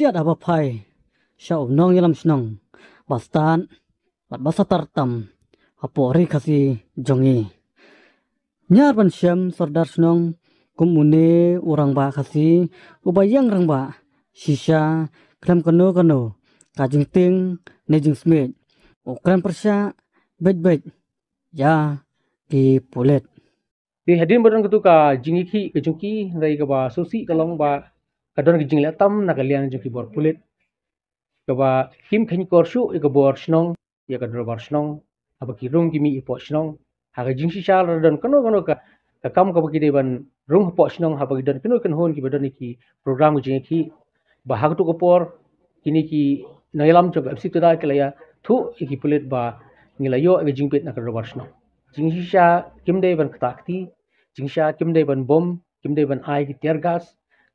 dia dah pai syau nong yalam snong bastan bat basatar tam hapori kasi jongi nyar ban syam sardar snong kumune urang ba kasi ubayang rang ba sisa kram kano kajing ting nejing smet ukran persya bet ya ki pulet di hadin badan ketuka jingiki kejungki dari ke ba susi kalong ba kadon ke jingla tam na kalian jungki bor pulit ke ba kim khen korshu ke bor snong ya ka dor bor snong aba ki rung kimi ipo snong ha ke jingsi shal dan kano ka kam ka bagi deban rung po snong ha bagi dan kano kan hon ki badan ki program jingki ba ha tu ko por kini ki nailam chok fc tu da ke la ya thu ki pulit ba ngilayo ke jingpet na ka dor bor snong jingsha kimde ban ktakti jingsha kimde ban bom kimde ban ai ki tear gas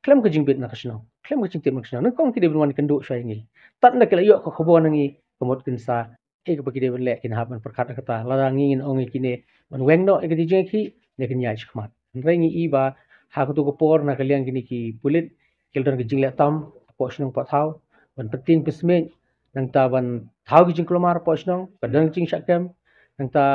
klem ke jingbet na kasno klem ke jingte maksna nan kong ki de ban kendo shai ngi tat na kala yo ko khobo nangi komot kinsa e ke bagi de ban le kin ha ban perkhat kata la ngi in ongi kine ban weng no e ke dijeng ki ne kin ya chkhmat ngi i ba ha ko to ko por na kalian kini ki pulit keldon ke jingle tam posnong pathau ban petin pesme nang ta ban thau ki jingklomar posnong kadang jing shakem nang ta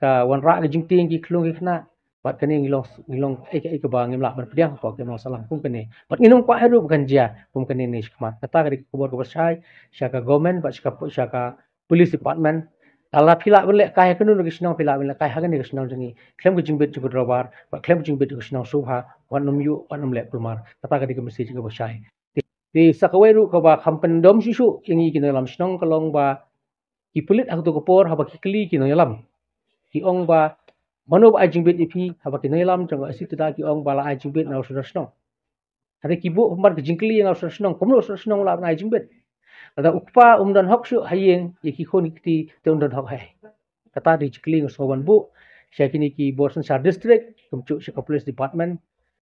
ka wan ra ke jingting ki klung ki khna pat kane ngilong ke ba ngim la ban pdiang ko ke no salam kum kane pat nginung kwa heru bukan dia kum kane ni khma kata ke kubor ko sai syaka government ba syaka police department ala phila bele kai kanu ni kisnong phila bele kai hagan ni kisnong jangi klem ke jingbet ju drobar ba klem jingbet ju kisnong subha wanum yu wanum le kulmar kata ke message ke ba sai ti sakaweru ko ba kampen dom susu ingi kinalam snong kalong ba ki pulit aku to ko por ha ba ki kli kinalam ki ong ba mano ba ajing bet ipi haba ki nailam jang asitu da ki ong bala ajing bet na usra snong hare ki bu umbar ki jingkli na usra snong komno usra snong la na ajing bet ada ukpa umdan hok shu hayeng ki khon ki te umdan hok hai kata di jingkli so wan bu syakini ki borsan sar district kumchu syaka police department